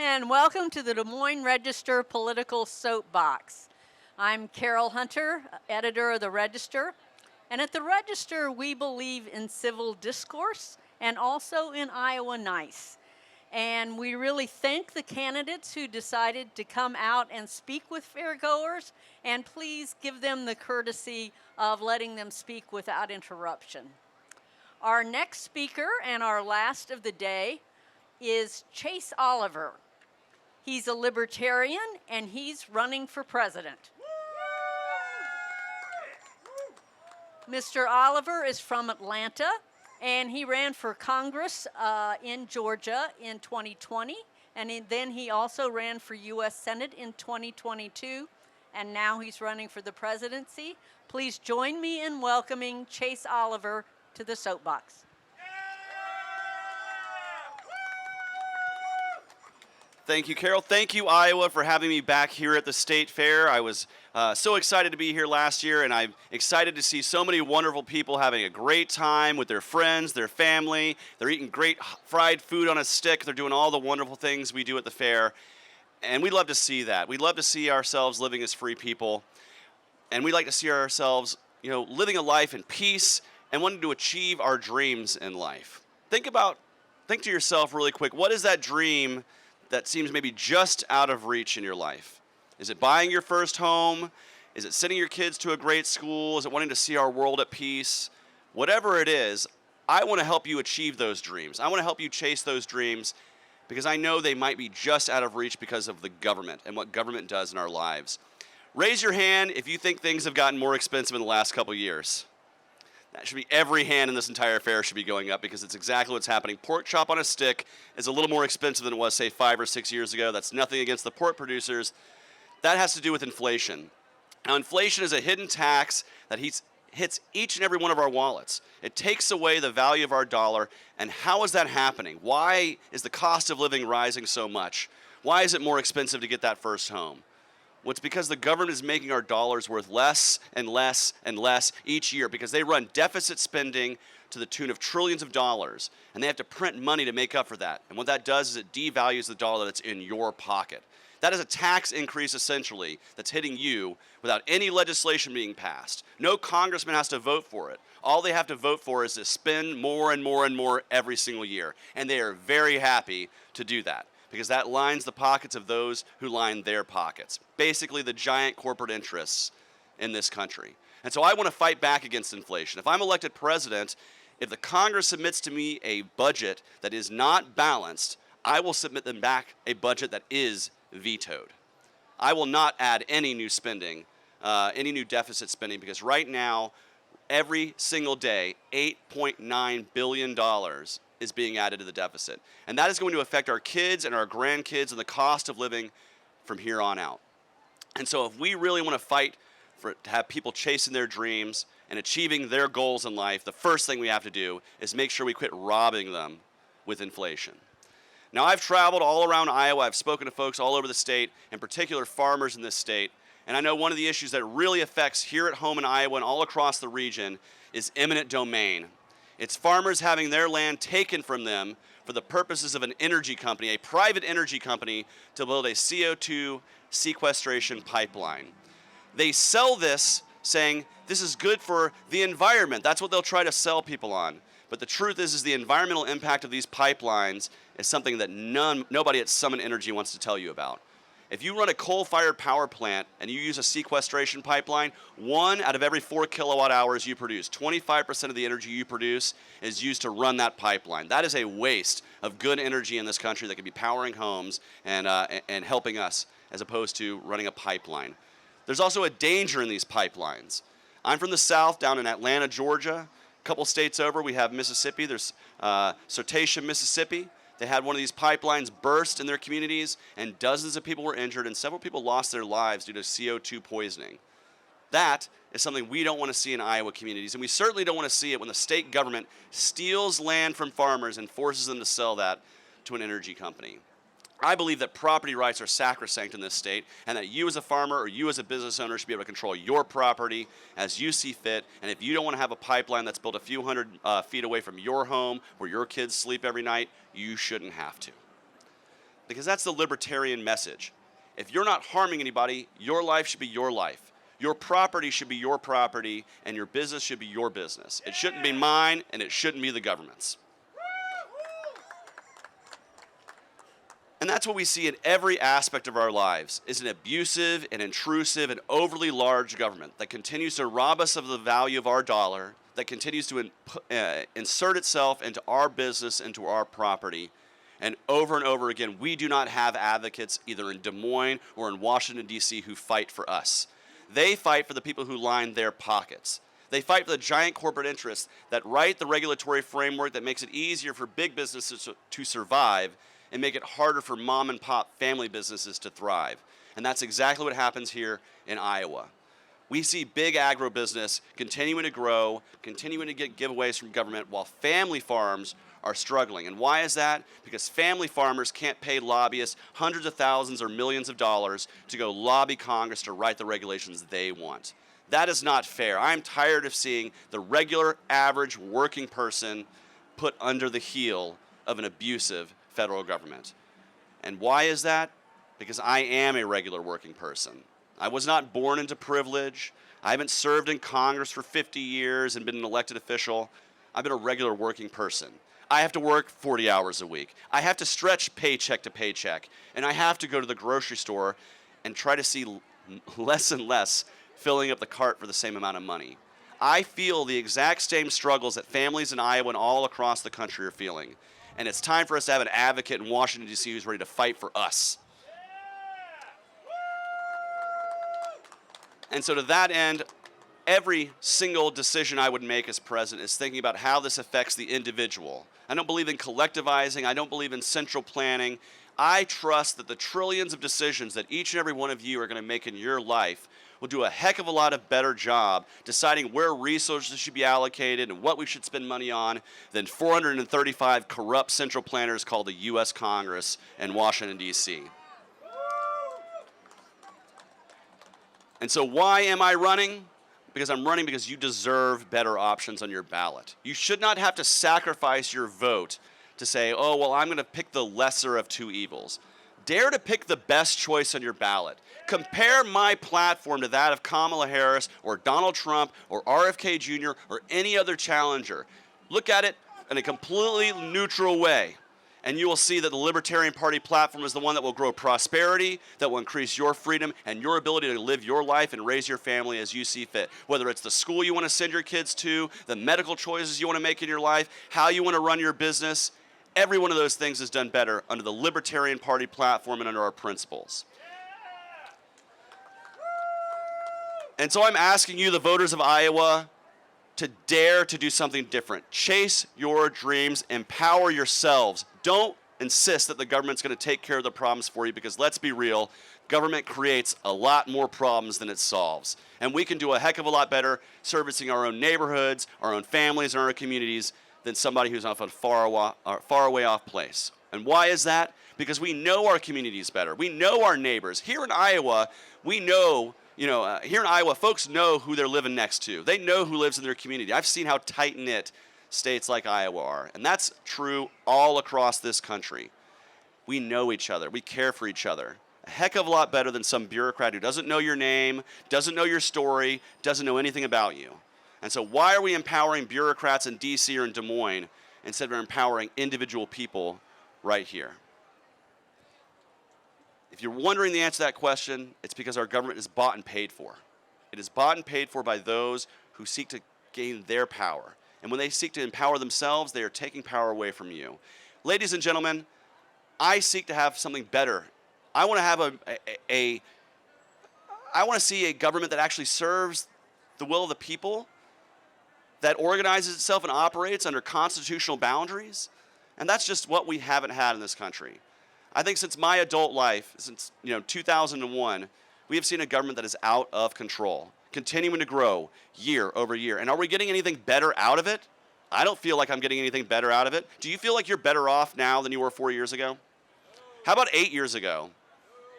and welcome to the Des Moines Register Political Soapbox. I'm Carol Hunter, editor of the Register, and at the Register we believe in civil discourse and also in Iowa Nice. And we really thank the candidates who decided to come out and speak with fairgoers, and please give them the courtesy of letting them speak without interruption. Our next speaker and our last of the day is Chase Oliver. He's a libertarian and he's running for president. Mr. Oliver is from Atlanta and he ran for Congress in Georgia in 2020, and then he also ran for U.S. Senate in 2022, and now he's running for the presidency. Please join me in welcoming Chase Oliver to the Soapbox. Thank you, Carol. Thank you, Iowa, for having me back here at the State Fair. I was so excited to be here last year, and I'm excited to see so many wonderful people having a great time with their friends, their family. They're eating great fried food on a stick. They're doing all the wonderful things we do at the fair, and we love to see that. We love to see ourselves living as free people, and we like to see ourselves, living a life in peace and wanting to achieve our dreams in life. Think to yourself really quick, what is that dream that seems maybe just out of reach in your life? Is it buying your first home? Is it sending your kids to a great school? Is it wanting to see our world at peace? Whatever it is, I want to help you achieve those dreams. I want to help you chase those dreams because I know they might be just out of reach because of the government and what government does in our lives. Raise your hand if you think things have gotten more expensive in the last couple years. That should be every hand in this entire fair should be going up because it's exactly what's happening. Pork chop on a stick is a little more expensive than it was, say, 5 or 6 years ago. That's nothing against the pork producers. That has to do with inflation. Now, inflation is a hidden tax that hits each and every one of our wallets. It takes away the value of our dollar. And how is that happening? Why is the cost of living rising so much? Why is it more expensive to get that first home? Well, it's because the government is making our dollars worth less and less and less each year because they run deficit spending to the tune of trillions of dollars, and they have to print money to make up for that. And what that does is it devalues the dollar that's in your pocket. That is a tax increase, essentially, that's hitting you without any legislation being passed. No congressman has to vote for it. All they have to vote for is to spend more and more and more every single year, and they are very happy to do that, because that lines the pockets of those who line their pockets. Basically, the giant corporate interests in this country. And so I want to fight back against inflation. If I'm elected president, if the Congress submits to me a budget that is not balanced, I will submit them back a budget that is vetoed. I will not add any new spending, any new deficit spending, because right now, every single day, $8.9 billion is being added to the deficit. And that is going to affect our kids and our grandkids and the cost of living from here on out. And so if we really want to fight to have people chasing their dreams and achieving their goals in life, the first thing we have to do is make sure we quit robbing them with inflation. Now, I've traveled all around Iowa. I've spoken to folks all over the state, in particular farmers in this state. And I know one of the issues that really affects here at home in Iowa and all across the region is eminent domain. It's farmers having their land taken from them for the purposes of an energy company, a private energy company, to build a CO2 sequestration pipeline. They sell this saying this is good for the environment. That's what they'll try to sell people on. But the truth is the environmental impact of these pipelines is something that nobody at Summit Energy wants to tell you about. If you run a coal-fired power plant and you use a sequestration pipeline, 1 out of every 4 kilowatt hours you produce, 25% of the energy you produce is used to run that pipeline. That is a waste of good energy in this country that could be powering homes and helping us, as opposed to running a pipeline. There's also a danger in these pipelines. I'm from the South, down in Atlanta, Georgia. A couple states over, we have Mississippi. There's Sortation, Mississippi. They had one of these pipelines burst in their communities, and dozens of people were injured, and several people lost their lives due to CO2 poisoning. That is something we don't want to see in Iowa communities, and we certainly don't want to see it when the state government steals land from farmers and forces them to sell that to an energy company. I believe that property rights are sacrosanct in this state, and that you as a farmer or you as a business owner should be able to control your property as you see fit. And if you don't want to have a pipeline that's built a few hundred feet away from your home where your kids sleep every night, you shouldn't have to. because that's the libertarian message. If you're not harming anybody, your life should be your life. Your property should be your property, and your business should be your business. It shouldn't be mine, and it shouldn't be the government's. And that's what we see in every aspect of our lives, is an abusive and intrusive and overly large government that continues to rob us of the value of our dollar, that continues to insert itself into our business, into our property. And over again, we do not have advocates either in Des Moines or in Washington, D.C. who fight for us. They fight for the people who line their pockets. They fight for the giant corporate interests that write the regulatory framework that makes it easier for big businesses to survive and make it harder for mom and pop family businesses to thrive. And that's exactly what happens here in Iowa. We see big agribusiness continuing to grow, continuing to get giveaways from government, while family farms are struggling. And why is that? Because family farmers can't pay lobbyists hundreds of thousands or millions of dollars to go lobby Congress to write the regulations they want. That is not fair. I'm tired of seeing the regular, average, working person put under the heel of an abusive federal government. And why is that? Because I am a regular working person. I was not born into privilege. I haven't served in Congress for 50 years and been an elected official. I've been a regular working person. I have to work 40 hours a week. I have to stretch paycheck to paycheck. And I have to go to the grocery store and try to see less and less filling up the cart for the same amount of money. I feel the exact same struggles that families in Iowa and all across the country are feeling. And it's time for us to have an advocate in Washington, D.C. who's ready to fight for us. And so to that end, every single decision I would make as president is thinking about how this affects the individual. I don't believe in collectivizing. I don't believe in central planning. I trust that the trillions of decisions that each and every one of you are going to make in your life will do a heck of a lot of better job deciding where resources should be allocated and what we should spend money on than 435 corrupt central planners called the U.S. Congress and Washington, D.C. And so why am I running? Because I'm running because you deserve better options on your ballot. You should not have to sacrifice your vote to say, oh, well, I'm going to pick the lesser of two evils. Dare to pick the best choice on your ballot. Compare my platform to that of Kamala Harris or Donald Trump or RFK Jr. or any other challenger. Look at it in a completely neutral way, and you will see that the Libertarian Party platform is the one that will grow prosperity, that will increase your freedom and your ability to live your life and raise your family as you see fit. Whether it's the school you want to send your kids to, the medical choices you want to make in your life, how you want to run your business, every one of those things is done better under the Libertarian Party platform and under our principles. And so I'm asking you, the voters of Iowa, to dare to do something different. Chase your dreams. Empower yourselves. Don't insist that the government's going to take care of the problems for you, because let's be real, government creates a lot more problems than it solves. And we can do a heck of a lot better servicing our own neighborhoods, our own families, and our communities than somebody who's off a far away off place. And why is that? Because we know our communities better. We know our neighbors. Here in Iowa, we know, here in Iowa, folks know who they're living next to. They know who lives in their community. I've seen how tight-knit states like Iowa are. And that's true all across this country. We know each other. We care for each other. A heck of a lot better than some bureaucrat who doesn't know your name, doesn't know your story, doesn't know anything about you. And so why are we empowering bureaucrats in D.C. or in Des Moines instead of empowering individual people right here? If you're wondering the answer to that question, it's because our government is bought and paid for. It is bought and paid for by those who seek to gain their power. And when they seek to empower themselves, they are taking power away from you. Ladies and gentlemen, I seek to have something better. I want to have I want to see a government that actually serves the will of the people, that organizes itself and operates under constitutional boundaries. And that's just what we haven't had in this country. I think since my adult life, since 2001, we have seen a government that is out of control, continuing to grow year over year. And are we getting anything better out of it? I don't feel like I'm getting anything better out of it. Do you feel like you're better off now than you were 4 years ago? How about 8 years ago?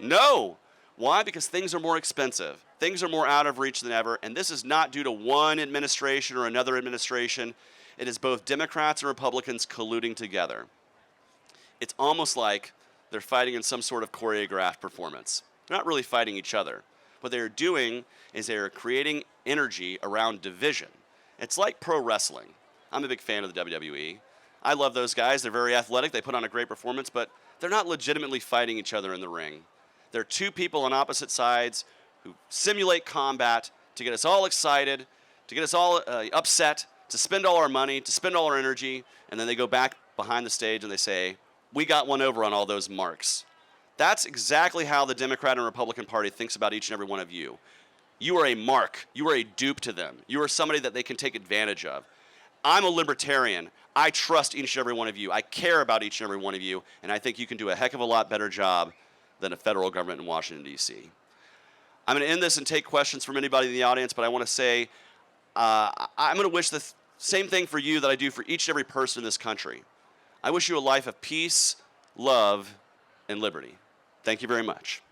No. Why? Because things are more expensive. Things are more out of reach than ever. And this is not due to one administration or another administration. It is both Democrats and Republicans colluding together. It's almost like they're fighting in some sort of choreographed performance. They're not really fighting each other. What they're doing is they're creating energy around division. It's like pro wrestling. I'm a big fan of the WWE. I love those guys. They're very athletic. They put on a great performance, but they're not legitimately fighting each other in the ring. They're two people on opposite sides who simulate combat to get us all excited, to get us all upset, to spend all our money, to spend all our energy, and then they go back behind the stage and they say, we got one over on all those marks. That's exactly how the Democrat and Republican Party thinks about each and every one of you. You are a mark. You are a dupe to them. You are somebody that they can take advantage of. I'm a libertarian. I trust each and every one of you. I care about each and every one of you, and I think you can do a heck of a lot better job than a federal government in Washington, D.C. I'm going to end this and take questions from anybody in the audience, but I want to say I'm going to wish the same thing for you that I do for each and every person in this country. I wish you a life of peace, love, and liberty. Thank you very much.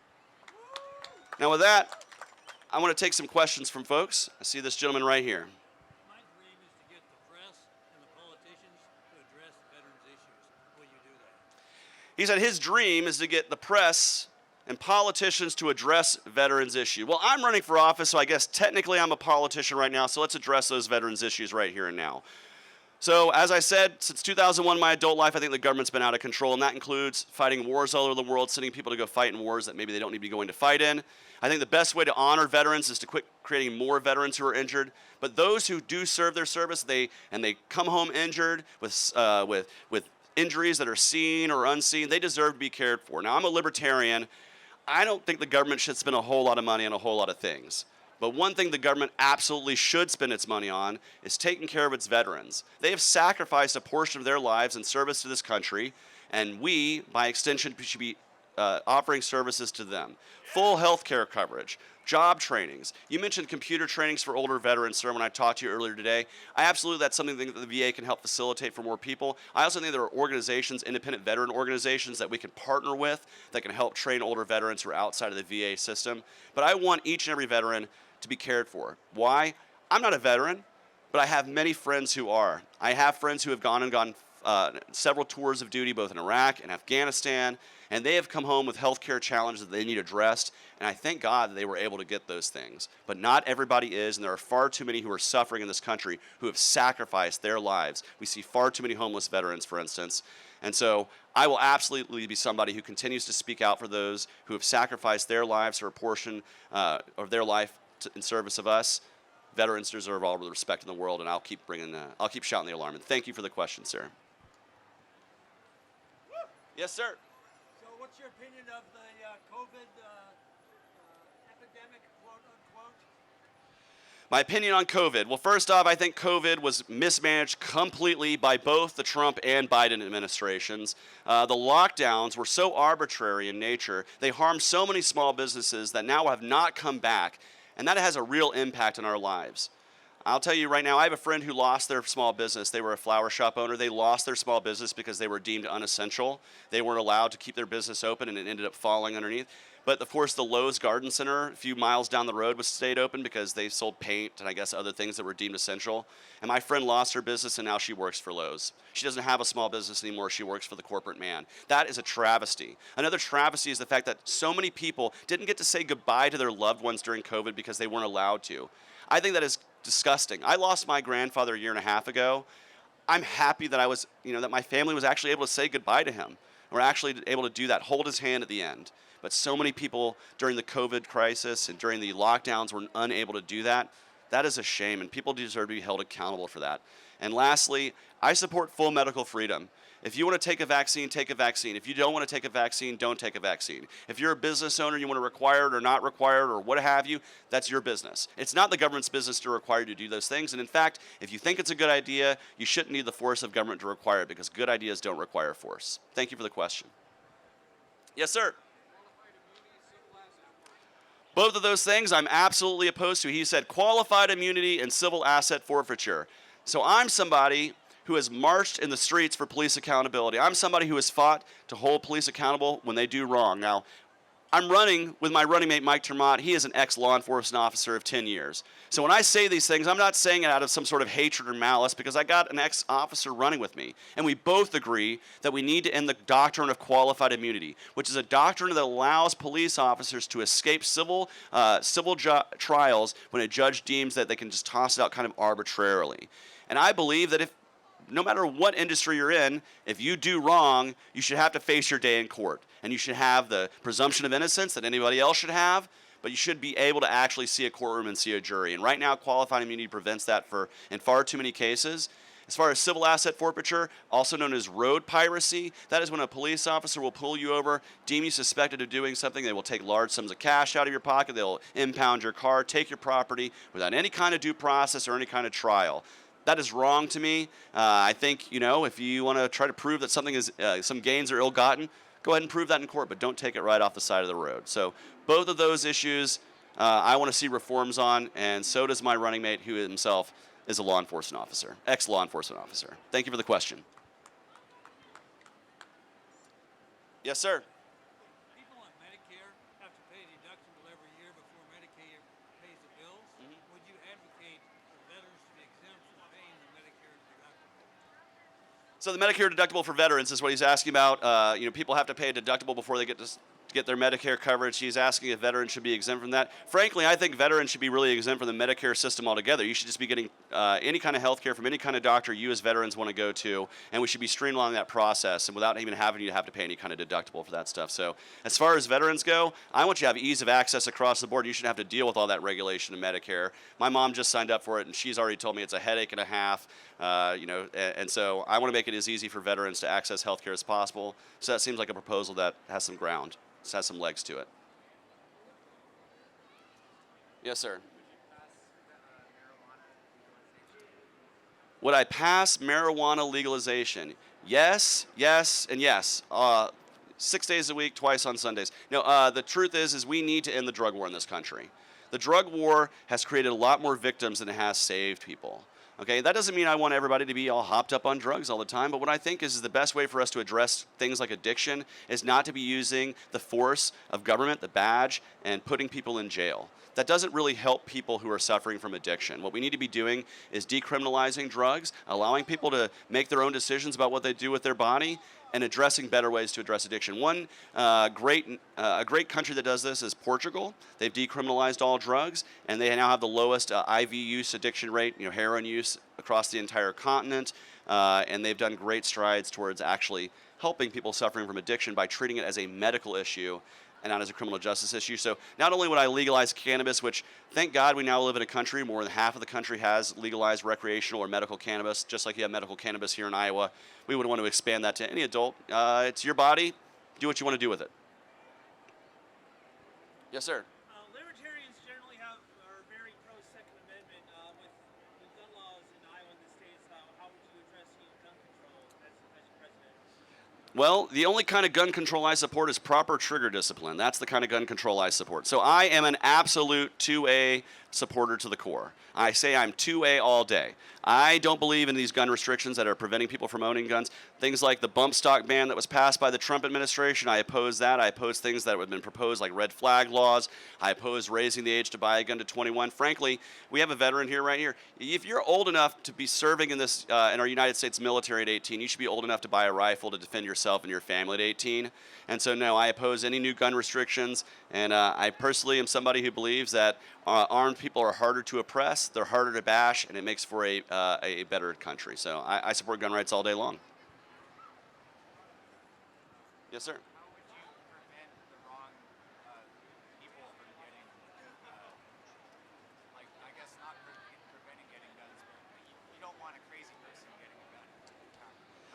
Now with that, I want to take some questions from folks. I see this gentleman right here. My dream is to get the press and the politicians to address veterans issues. Will you do that? He said his dream is to get the press and politicians to address veterans issue. Well, I'm running for office, so I guess technically I'm a politician right now, so let's address those veterans issues right here and now. So, as I said, since 2001, my adult life, I think the government's been out of control, and that includes fighting wars all over the world, sending people to go fight in wars that maybe they don't need to be going to fight in. I think the best way to honor veterans is to quit creating more veterans who are injured. But those who do serve their service, they come home injured with injuries that are seen or unseen, they deserve to be cared for. Now, I'm a libertarian. I don't think the government should spend a whole lot of money on a whole lot of things. But one thing the government absolutely should spend its money on is taking care of its veterans. They have sacrificed a portion of their lives in service to this country, and we, by extension, should be offering services to them. Full health care coverage, job trainings. You mentioned computer trainings for older veterans, sir, when I talked to you earlier today. That's something that the VA can help facilitate for more people. I also think there are organizations, independent veteran organizations, that we can partner with that can help train older veterans who are outside of the VA system. But I want each and every veteran to be cared for. Why? I'm not a veteran, but I have many friends who are. I have friends who have gone several tours of duty, both in Iraq and Afghanistan, and they have come home with health care challenges that they need addressed, and I thank God that they were able to get those things. But not everybody is, and there are far too many who are suffering in this country who have sacrificed their lives. We see far too many homeless veterans, for instance. And so I will absolutely be somebody who continues to speak out for those who have sacrificed their lives for a portion of their life in service of us. Veterans deserve all the respect in the world, and I'll keep shouting the alarm. And thank you for the question, sir. Yes, sir. So what's your opinion of the COVID epidemic, quote unquote? My opinion on COVID. Well, first off, I think COVID was mismanaged completely by both the Trump and Biden administrations. The lockdowns were so arbitrary in nature. They harmed so many small businesses that now have not come back, and that has a real impact on our lives. I'll tell you right now, I have a friend who lost their small business. They were a flower shop owner. They lost their small business because they were deemed unessential. They weren't allowed to keep their business open, and it ended up falling underneath. But of course, the Lowe's Garden Center a few miles down the road was stayed open because they sold paint and I guess other things that were deemed essential. And my friend lost her business, and now she works for Lowe's. She doesn't have a small business anymore. She works for the corporate man. That is a travesty. Another travesty is the fact that so many people didn't get to say goodbye to their loved ones during COVID because they weren't allowed to. I think that is disgusting. I lost my grandfather a year and a half ago. I'm happy that that my family was actually able to say goodbye to him. We're actually able to do that, hold his hand at the end. But so many people during the COVID crisis and during the lockdowns were unable to do that. That is a shame, and people deserve to be held accountable for that. And lastly, I support full medical freedom. If you want to take a vaccine, take a vaccine. If you don't want to take a vaccine, don't take a vaccine. If you're a business owner, you want to require it or not require it or what have you, that's your business. It's not the government's business to require you to do those things. And in fact, if you think it's a good idea, you shouldn't need the force of government to require it, because good ideas don't require force. Thank you for the question. Yes, sir. Both of those things I'm absolutely opposed to. He said qualified immunity and civil asset forfeiture. So I'm somebody who has marched in the streets for police accountability. I'm somebody who has fought to hold police accountable when they do wrong. Now, I'm running with my running mate, Mike Termott. He is an ex-law enforcement officer of 10 years. So when I say these things, I'm not saying it out of some sort of hatred or malice, because I got an ex-officer running with me. And we both agree that we need to end the doctrine of qualified immunity, which is a doctrine that allows police officers to escape civil trials when a judge deems that they can just toss it out kind of arbitrarily. And I believe that if no matter what industry you're in, if you do wrong, you should have to face your day in court. And you should have the presumption of innocence that anybody else should have, but you should be able to actually see a courtroom and see a jury. And right now, qualified immunity prevents that in far too many cases. As far as civil asset forfeiture, also known as road piracy, that is when a police officer will pull you over, deem you suspected of doing something. They will take large sums of cash out of your pocket. They'll impound your car, take your property without any kind of due process or any kind of trial. That is wrong to me. I think, if you want to try to prove that something is some gains are ill-gotten, go ahead and prove that in court, but don't take it right off the side of the road. So both of those issues I want to see reforms on, and so does my running mate, who himself is a law enforcement officer, ex-law enforcement officer. Thank you for the question. Yes, sir. People on Medicare have to pay a deductible every year before Medicare pays the bills. Would you advocate for veterans to be exempt from paying the Medicare deductible? So the Medicare deductible for veterans is what he's asking about. People have to pay a deductible before they get to get their Medicare coverage. He's asking if veterans should be exempt from that. Frankly, I think veterans should be really exempt from the Medicare system altogether. You should just be getting any kind of health care from any kind of doctor you as veterans want to go to, and we should be streamlining that process and without even having you to have to pay any kind of deductible for that stuff. So as far as veterans go, I want you to have ease of access across the board. You shouldn't have to deal with all that regulation in Medicare. My mom just signed up for it, and she's already told me it's a headache and a half. And so I want to make it as easy for veterans to access health care as possible. So that seems like a proposal that has some ground. This has some legs to it. Yes, sir. Would I pass marijuana legalization? Yes, yes, and yes. 6 days a week, twice on Sundays. No, the truth is we need to end the drug war in this country. The drug war has created a lot more victims than it has saved people. Okay, that doesn't mean I want everybody to be all hopped up on drugs all the time, but what I think is the best way for us to address things like addiction is not to be using the force of government, the badge, and putting people in jail. That doesn't really help people who are suffering from addiction. What we need to be doing is decriminalizing drugs, allowing people to make their own decisions about what they do with their body, and addressing better ways to address addiction. One a great country that does this is Portugal. They've decriminalized all drugs, and they now have the lowest IV use addiction rate, heroin use across the entire continent, and they've done great strides towards actually helping people suffering from addiction by treating it as a medical issue and not as a criminal justice issue. So not only would I legalize cannabis, which thank God we now live in a country, more than half of the country has legalized recreational or medical cannabis, just like you have medical cannabis here in Iowa. We would want to expand that to any adult. It's your body. Do what you want to do with it. Yes, sir. Libertarians generally are very pro-Second Amendment with gun laws in Iowa and the states. How would you address gun control as president? Well, the only kind of gun control I support is proper trigger discipline. That's the kind of gun control I support. So I am an absolute 2A supporter to the core. I say I'm 2A all day. I don't believe in these gun restrictions that are preventing people from owning guns. Things like the bump stock ban that was passed by the Trump administration, I oppose that. I oppose things that have been proposed like red flag laws. I oppose raising the age to buy a gun to 21. Frankly, we have a veteran here right here. If you're old enough to be serving in our United States military at 18, you should be old enough to buy a rifle to defend yourself and your family at 18. And so, no, I oppose any new gun restrictions. And I personally am somebody who believes that armed people are harder to oppress, they're harder to bash, and it makes for a better country. So I support gun rights all day long. Yes, sir. How would you prevent the wrong people from getting, I guess not preventing getting guns, but you don't want a crazy person getting a gun. How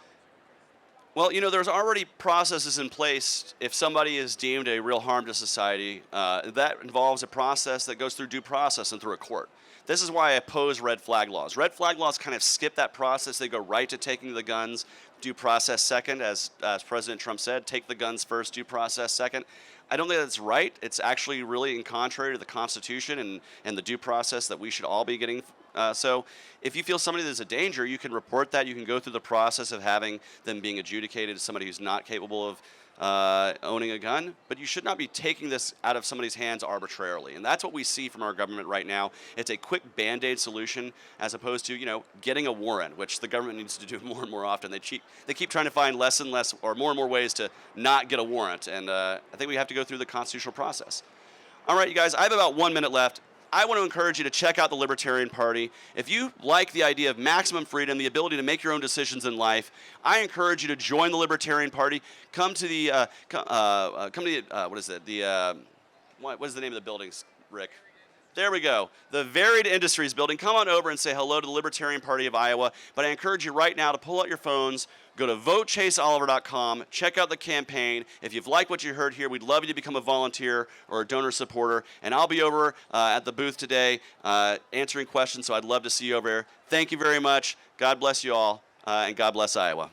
would you address that? Well, there's already processes in place if somebody is deemed a real harm to society. That involves a process that goes through due process and through a court. This is why I oppose red flag laws. Red flag laws kind of skip that process. They go right to taking the guns, due process second, as President Trump said, take the guns first, due process second. I don't think that's right. It's actually really in contrary to the Constitution and the due process that we should all be getting. So if you feel somebody that's a danger, you can report that. You can go through the process of having them being adjudicated as somebody who's not capable owning a gun, but you should not be taking this out of somebody's hands arbitrarily. And that's what we see from our government right now. It's a quick Band-Aid solution as opposed to, getting a warrant, which the government needs to do more and more often. They keep trying to find less and less or more and more ways to not get a warrant. And I think we have to go through the constitutional process. All right, you guys, I have about 1 minute left. I want to encourage you to check out the Libertarian Party. If you like the idea of maximum freedom, the ability to make your own decisions in life, I encourage you to join the Libertarian Party. Come to the, what is it? What is the name of the buildings, Rick? There we go. The Varied Industries Building. Come on over and say hello to the Libertarian Party of Iowa. But I encourage you right now to pull out your phones, go to votechaseoliver.com, check out the campaign. If you've liked what you heard here, we'd love you to become a volunteer or a donor supporter. And I'll be over at the booth today answering questions, so I'd love to see you over there. Thank you very much. God bless you all, and God bless Iowa.